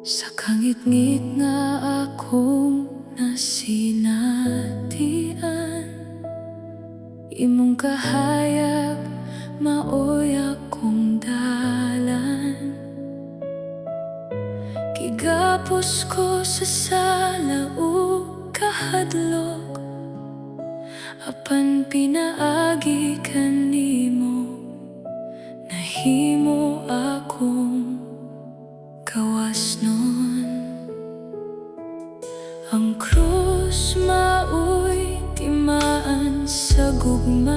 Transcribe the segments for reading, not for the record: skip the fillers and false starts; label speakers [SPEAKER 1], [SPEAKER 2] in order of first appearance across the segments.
[SPEAKER 1] Sa kangit-ngit nga akong nasinatian, imong kahayag maoy akong dalan. Gigapos ko sa sala ug kahadlok, apan pinaagi kanimo, nahimo akong gawas nun. Ang krus maoy timaan sa gugma,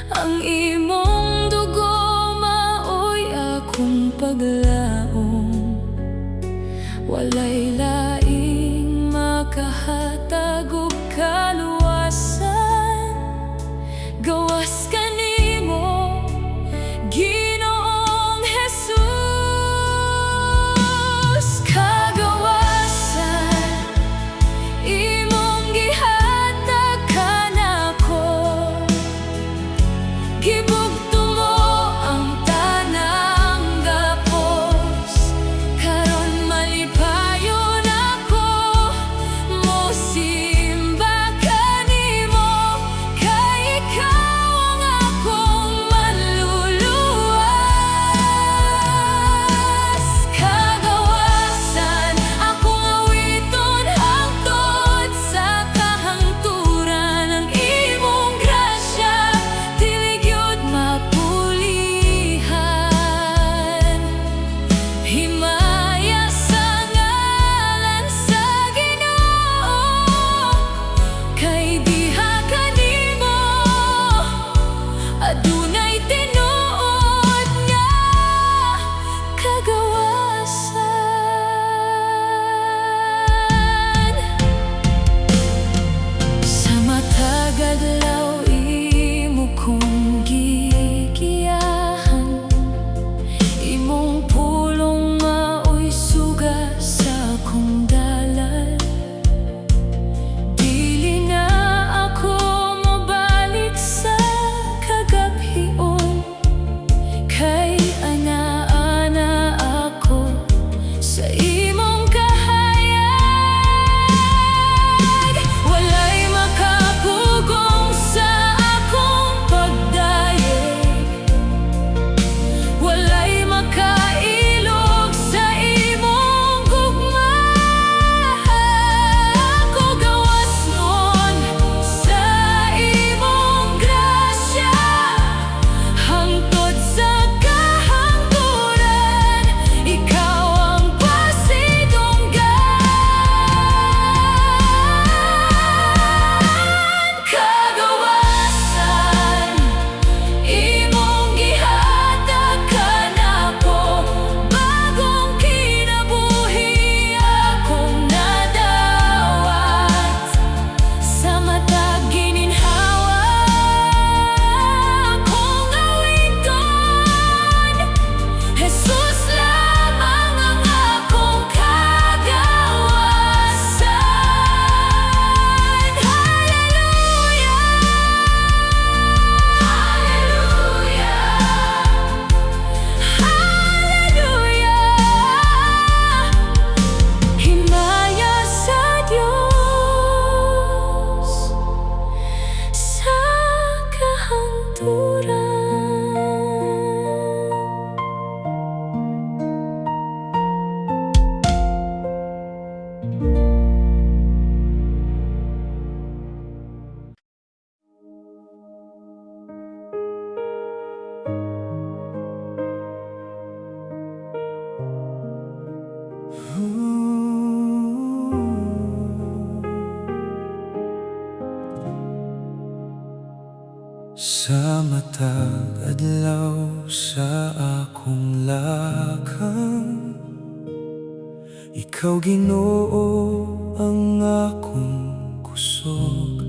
[SPEAKER 1] ang imong dugo maoy akong paglaom. Walay laing makahatag og kaluwasan, gawas kanimo, Ginoong Jesus. Kagawasan imong gihatag kanako, gibugto mo ang tanang gapos. Karon malipayon ako, mosimba kanimo, kay ikaw ang akong manluluwas. Kagawasan akong awiton hangtod sa kahangturan, ang imong grasya dili gyud mapulihan. Himaya sa ngalan sa Ginoo, kay diha kanimo adunay tinuod nga kagawasan. Sa matag adlaw imo kong gigiyahan, imong pulong maoy suga sa akong dalal. Dili na ako mobalik sa kagabhion, kay ana-ana ako sa imong kahayag. Walay makapugong sa akong pagdayeg, walay makailog sa imong gugma. Ako gawas nun sa imong grasya, hangtod sa kahangturan, ikaw ang pasidunggan. Kagawasan imong gihatag kanako, bagong kinabuhi akong nadawat. Sa matag gininhawa akong awiton, Jesus lamang ang akong kagawasan. Hallelujah, hallelujah, himaya sa Diyos sa kahangturan.
[SPEAKER 2] Sa matag adlaw sa akong lakang, ikaw Ginoo ang akong kusog.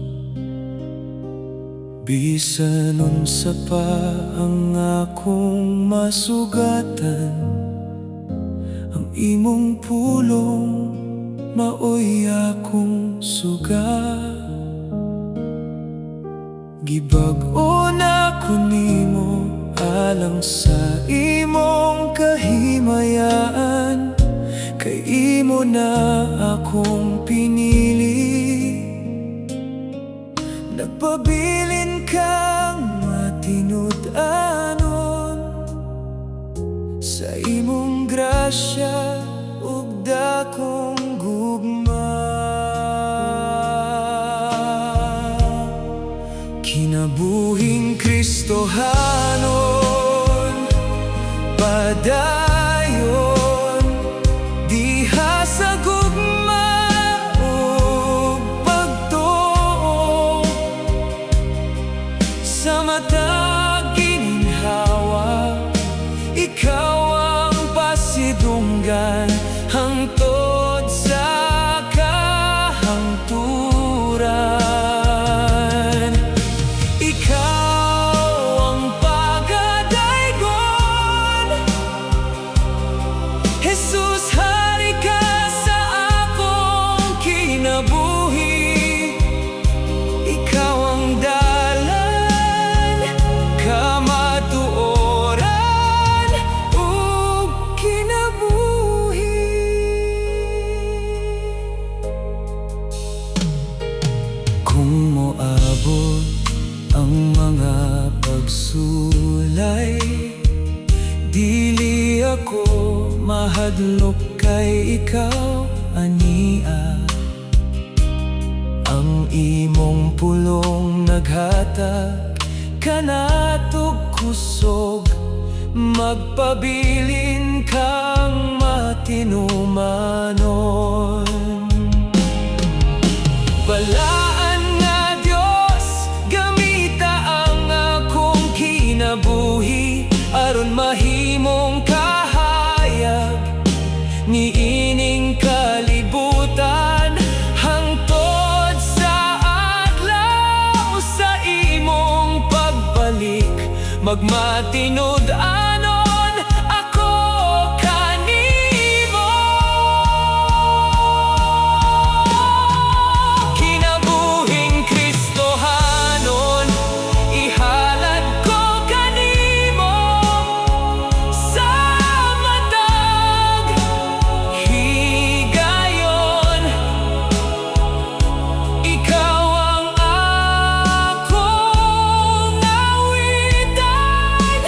[SPEAKER 2] Bisan unsa pa ang akong masugatan, ang imong pulong maoy akong suga. Gibag-o na ko nimo alang sa imong kahimayaan. mo na akong pinili. Nagpabilin kang matinud-anon sa imong grasya ug dakong gugma. Kinabuhing Kristohanon, padayon diha sa gugma ug pagtuo. Sa matag ginhawa, ikaw ang pasidunggan hangtod sa kahangturan. Ikaw ang pagadaygon, Jesus, hari ka sa akong kinabuhi. Ikaw ang dalan, kamatuoran ug kinabuhi. Kung moabot ang mga pagsulay, dili ako mahadlok kay ikaw, ania. Ang imong pulong naghatag kanatog kusog, magpabilin kang matinumanon. Balaan nga Dios, gamita ang akong kinabuhi aron mahimong kahayag niining kalibutan hangtod sa adlaw sa imong pagbalik. Magmatinud-anon ako kanimo. Kinabuhing Kristohanon, ihalad ko kanimo sa matag higayon. Ikaw ang akong awitan,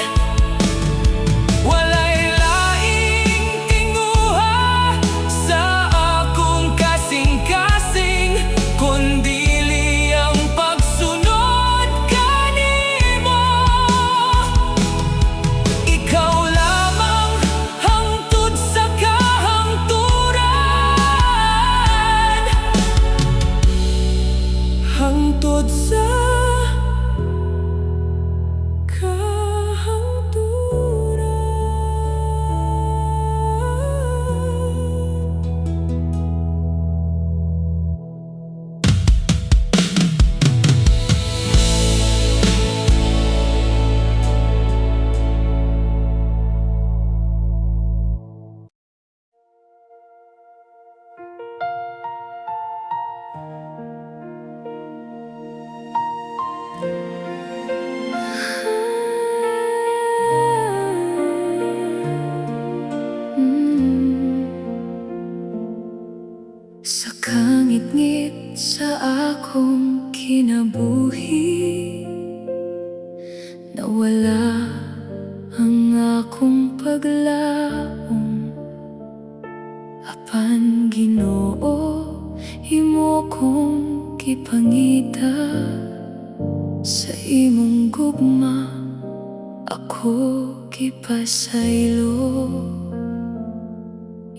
[SPEAKER 2] walay laing tinguha sa akong kasing-kasing, kundili ang pagsunod kanimo. Ikaw lamang hangtod sa kahangturan, hangtod sa kahangturan. Sa kangit-ngit sa akong kinabuhi, nawala ang akong paglaom. Apan Ginoo, imo kong gipangita, sa imong gugma ako gipasaylo.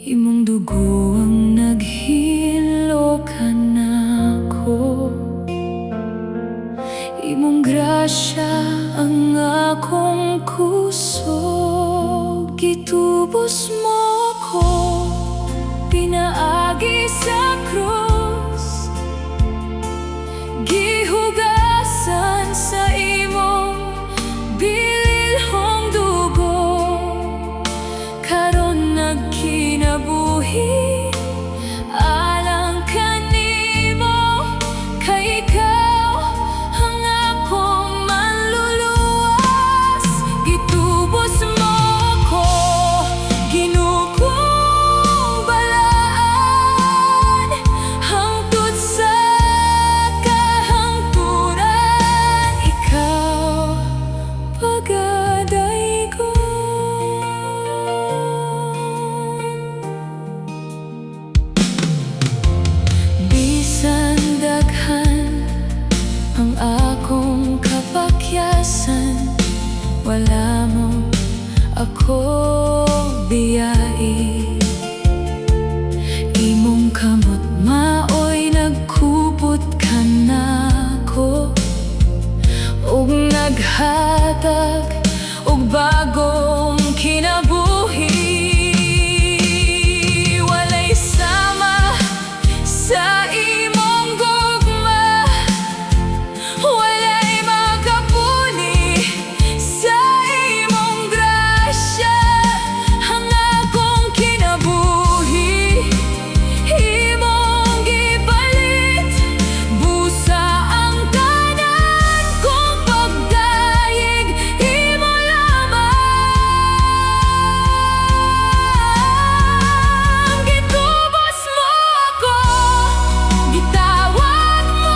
[SPEAKER 2] Imong dugo ang naghilo kanako, imong grasya ang akong kusog. Gitubos mo ko, pinaagi sa krus, gihugasan sa imong bililhong dugo. Karon nagkinabuhi alang kanimo, kay ikaw ang akong manluluwas. Gitubos mo ko, ginugong balaan. biyai. Imong kamot maoy nagkupot ka nako, ug naghatag og bagong kinabuhi. Walay sama sa imong gugma, walay makapuni sa imong grasya. Ang akong kinabuhi imong gipalit, busa ang tanan kong pagdayeg imo lamang. Gitubos mo ako, gitawag mo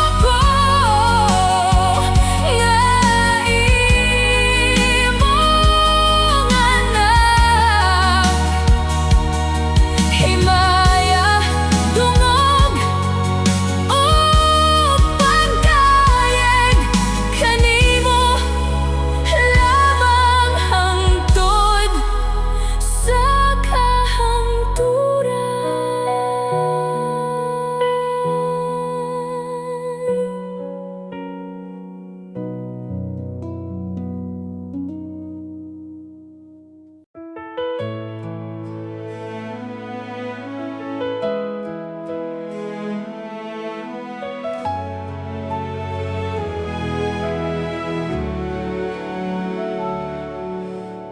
[SPEAKER 2] ako, nga imong anak. Himaya, dungog, o pagdayeg kanimo lamang hangtod sa kahangturan.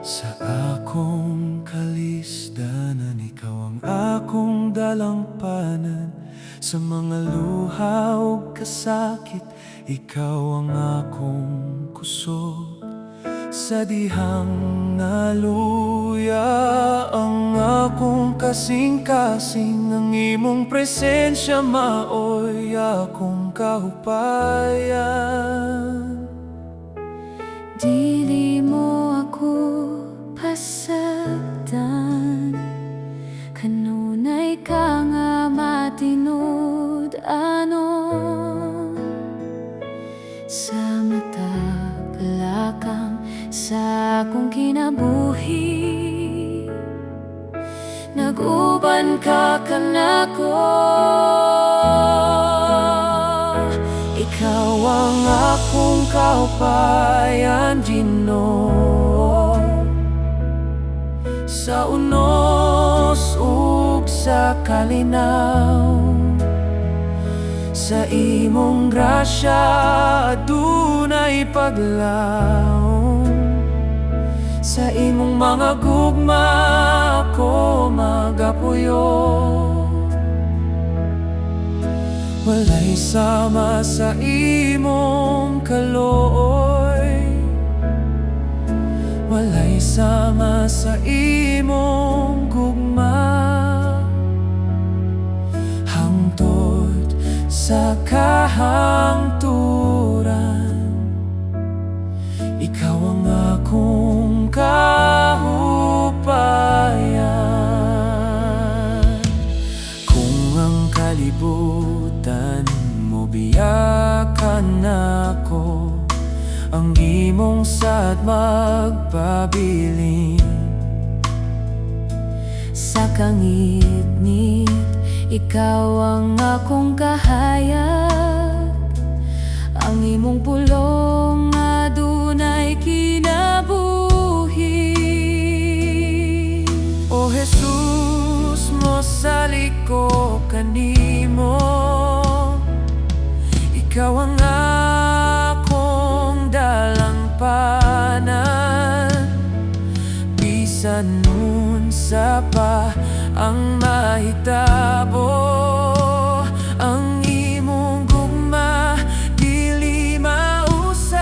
[SPEAKER 3] Sa akong kalisdanan, ikaw ang akong dalampanan. Sa mga luha o kasakit, ikaw ang akong kusog. Sa dihang naluya ang akong kasing-kasing, ang imong presensya maoy akong kahupayan.
[SPEAKER 2] Dili mo ako pasagdan, kanunay ka nga matinud anon. Sa matag lakang sa akong kinabuhi, nag-uban ka kanako.
[SPEAKER 3] Ikaw ang akong kaupayan, Ginoo. Sa unos ug sa kalinaw, sa imong grasya adunay paglaw. Sa imong mga gugma ako magapuyo. Walay sama sa imong kalooy, walay sama sa imong gugma. Hangtod sa kahangturan, ikaw ang akong kahupayan. Kung ang kalibutan mo biyakan ako, ang imong sad magpabilin.
[SPEAKER 2] Sa kangit-ngit, ikaw ang akong kahayag. Ang imong pulong adunay kinabuhi.
[SPEAKER 3] O Jesus, mosali ko kanimo. Ikaw ang akong dalampanan. Bisan nun sa pa ang mahitabo, ang imong gugma dili mausang.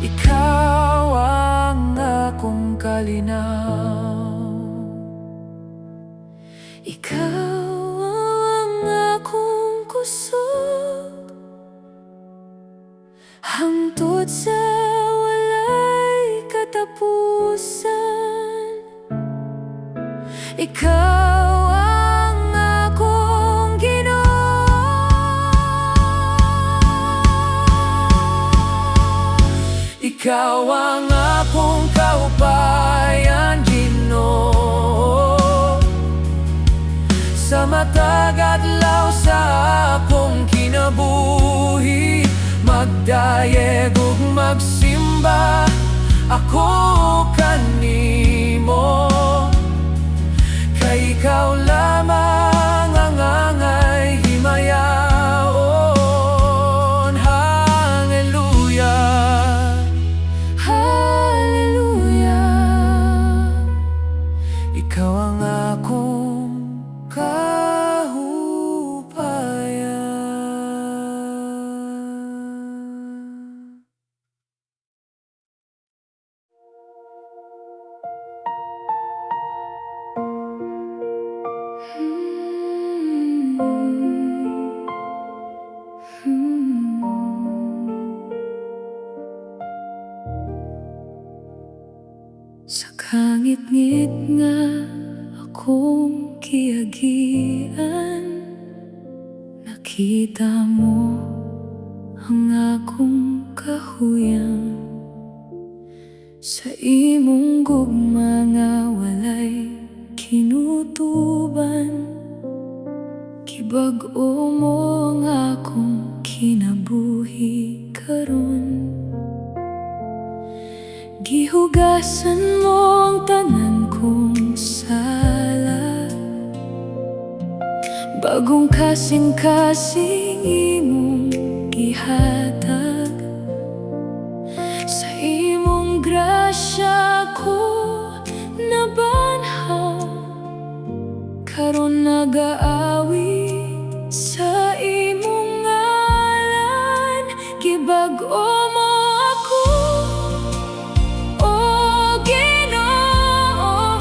[SPEAKER 3] Ikaw ang akong kalinaw,
[SPEAKER 2] Ikaw ang akong kusog, hangtod sa walay katapusan. Ikaw ang akong Ginoo.
[SPEAKER 3] Ikaw ang akong kaupayan, Ginoo. Sa matag adlaw sa akong kinabuhi, magdayeg ug magsimba ako kanimo. Kay ikaw lamang ang angay himayaon. Hallelujah,
[SPEAKER 2] Hallelujah.
[SPEAKER 3] ikaw ang akong kahupayan.
[SPEAKER 2] Sa kangit-ngit nga akong kiagian, nakita mo ang akong kahuyang. Sa imong gugma nga walay kinutuban, kibag-o mo ang akong kinabuhi karon. Gihugasan mo ang tanan kong sala, bagong kasing-kasing imong gihatag. Sa imong grasya ko nabanhaw, karon nagaawi sa imong ngalan. Gibag-o mo ako, o Ginoo.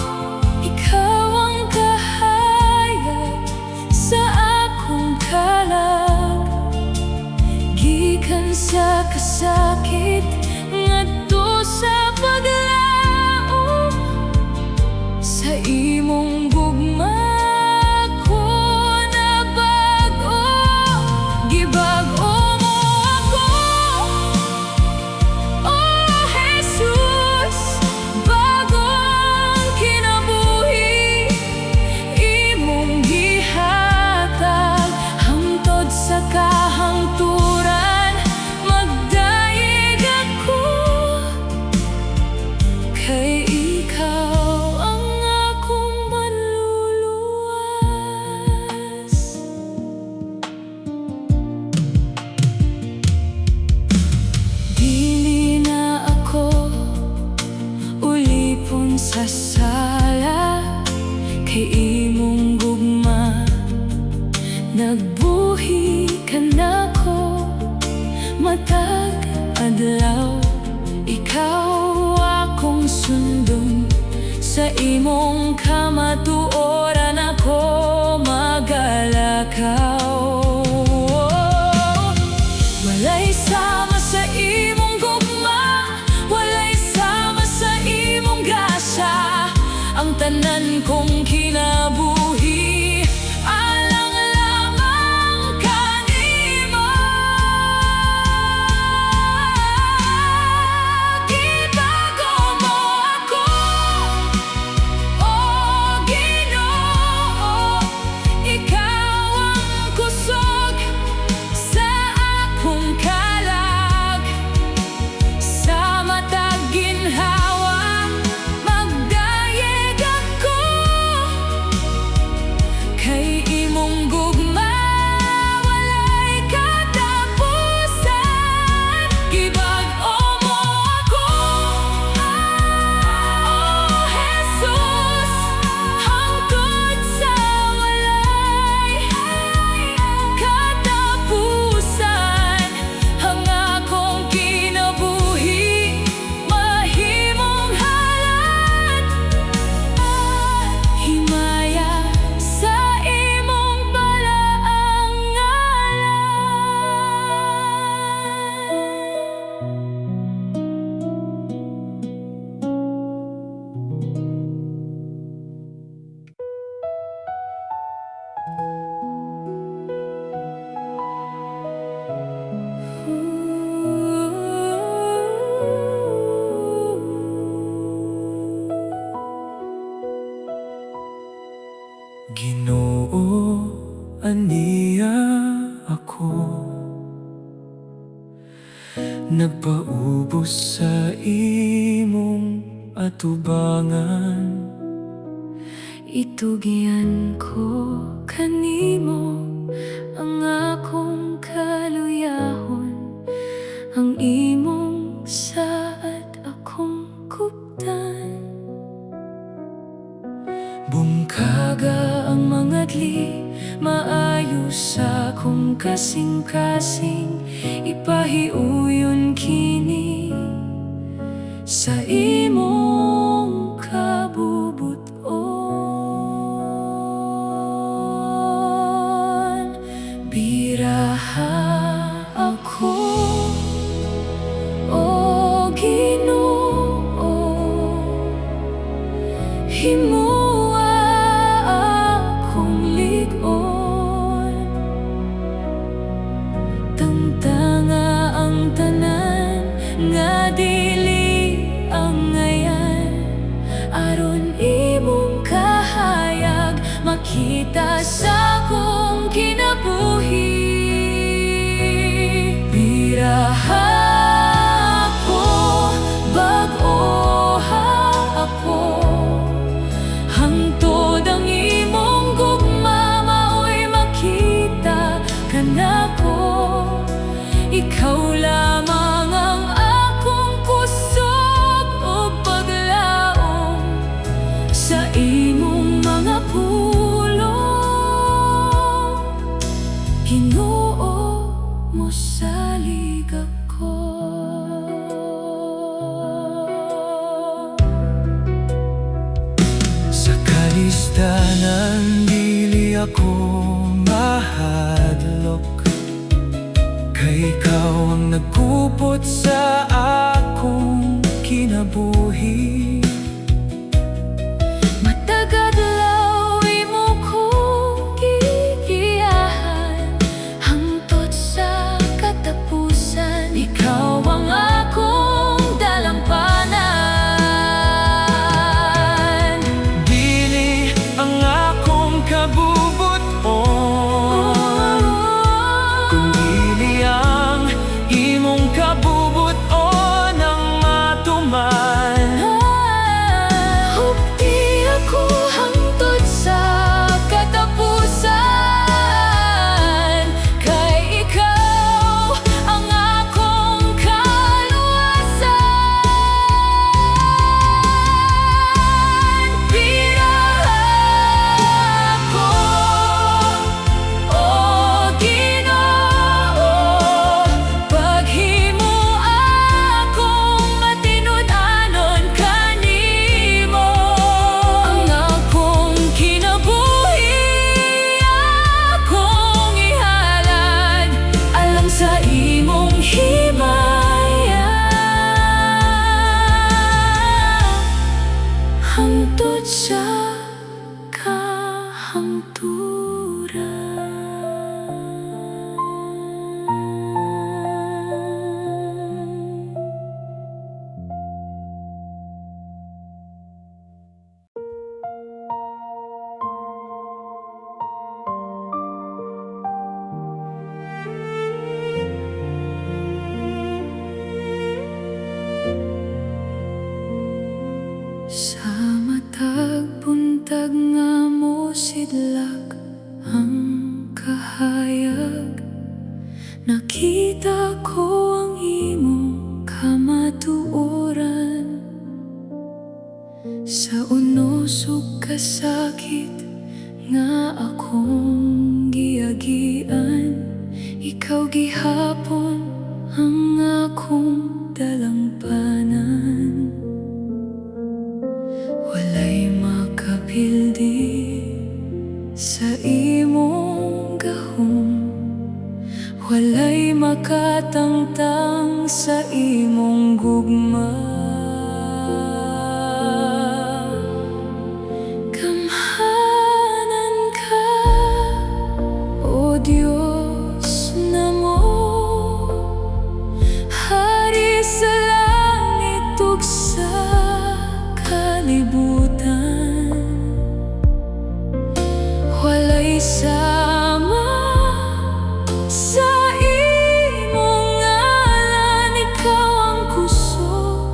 [SPEAKER 2] Ikaw ang kahayag sa akong kalag, gikan sa kasakit ngadto sa paglaom. Sa imong gugma ko nabag-o, gibag-o mo ako, o Jesus. Bagong kinabuhi imong gihatag, hangtod sa kahangturan magdayeg ako. Kay ikaw ang akong manluluwas. Dili na ako ulipon sa sala, kay imong gugma nagbuhi ka nako. Matag adlaw ikaw akong sundon, sa imong kamatuoran ako magalakaw. Walay sama sa imong gugma, walay sama sa imong grasya, ang tanan kong kinabuhi alang lamang kanimo. Gibago mo ako, o Ginoo. Ikaw ang kusog sa akong kalag, sa matag ginhawa magdayeg ako.
[SPEAKER 3] imong atubangan.
[SPEAKER 2] Itugyan ko kanimo ang akong kaluyahon, ang imong saad akong kuptan.
[SPEAKER 3] Bungkaga
[SPEAKER 2] Ang mga dli maayo sa akong kasing-kasing, ipahiuyon kini sa imong kabubuton. Biraha ako, o Ginoo, himua akong lig-on. Tangtanga ang tanan nga dili ang ngayan, aron imong kahayag makita sa akong kinabuhi. Biraha ako, bag-oha ako, hangtod ang imong gugma mao'y makita ka nako. Ikaw lamang ang akong kusog o paglaom sa imong mga pulong. Ginoo, mosalig ako.
[SPEAKER 3] sa kalistanan, dili ako mahadlok, kay ikaw ang nagkupot sa akong kinabuhi.
[SPEAKER 2] Matag-adlaw imo kong gigiyahan, hangtod sa katapusan. Ikaw ang akong dalampanan.
[SPEAKER 3] Dili ang akong kabubuton, kundi ang imong kabubuton ang matuman.
[SPEAKER 2] Hupti ako hangtod sa katapusan, kay ikaw ang akong kaluwasan. Biraha ako, o Ginoo, paghimo akong matinud-anon kanimo. Ang akong kinabuhi akong ihalad alang sa imong himaya, hangtod sa kahangturan. Sa matag buntag nga mosidlak ang kahayag, nakita ko ang imong kamatuoran. Sa unos ug kasakit nga akong giagian, ikaw gihapon ang akong dalampanan. Walay makapildi sa imong gahom, walay makatangtang sa imong gugma. Gamhanan ka, o Diyos namo, Hari sa langit ug sa kalibutan. Walay sama sa imong ngalan, ikaw ang kusog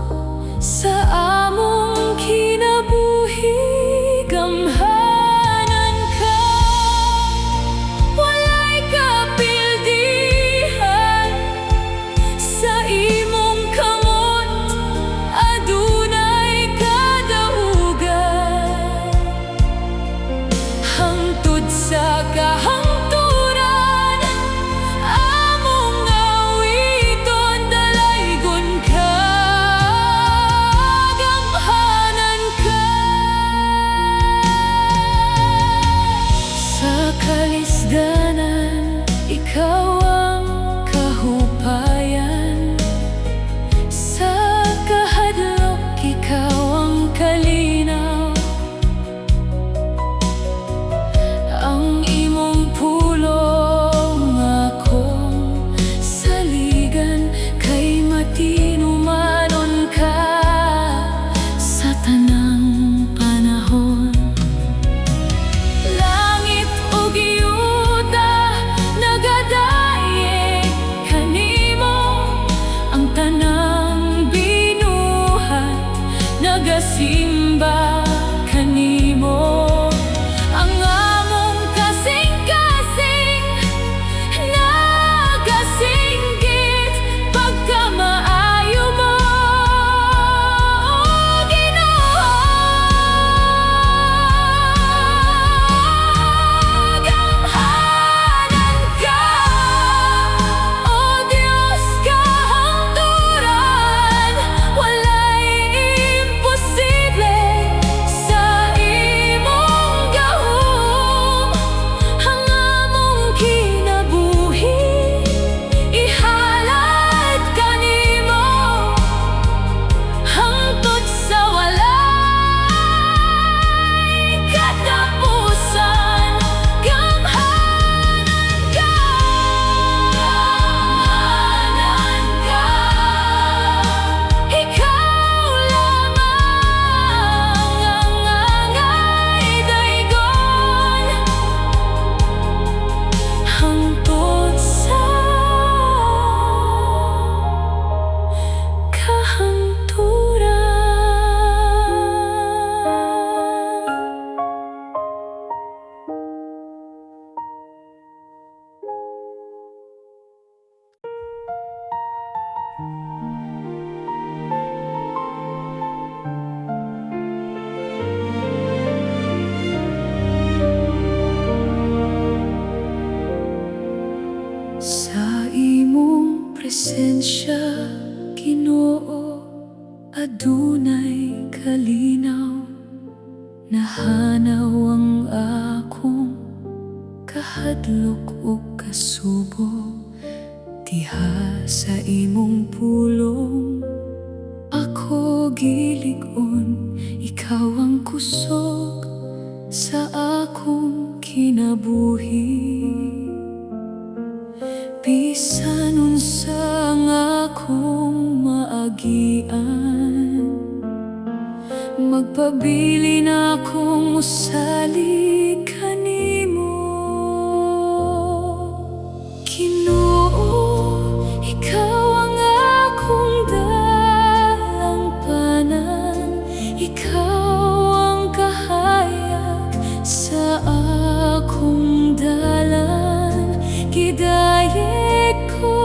[SPEAKER 2] adunay kalinaw, nahanaw ang akong kahadlok o kasubo. Diha sa imong pulong ako gilig-on, ikaw ang kusog sa akong kinabuhi. Bisan unsa ang akong maagian, magpabili na akong musalig kanimo. Ginoo, ikaw ang akong dalampanan, ikaw ang kahayag sa akong dalan. Gidayeg ko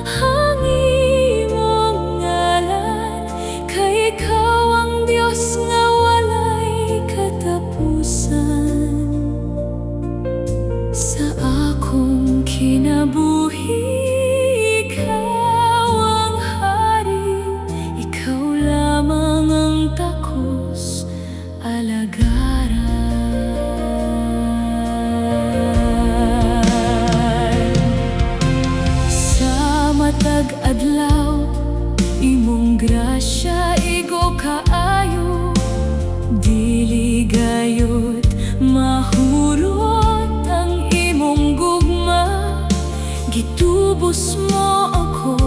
[SPEAKER 2] ang imong ngalan, kay ikaw ang Diyos nga walay katapusan. Sa akong kinabuhi, ikaw ang hari, ikaw lamang ang takos alagaran. Sa matag adlaw, imong grasya igo kaayo, dili gayud mahurot ang imong gugma. Gitubos mo ako,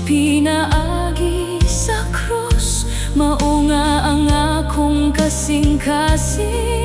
[SPEAKER 2] pinaagi sa krus, mao nga ang akong kasing-kasing.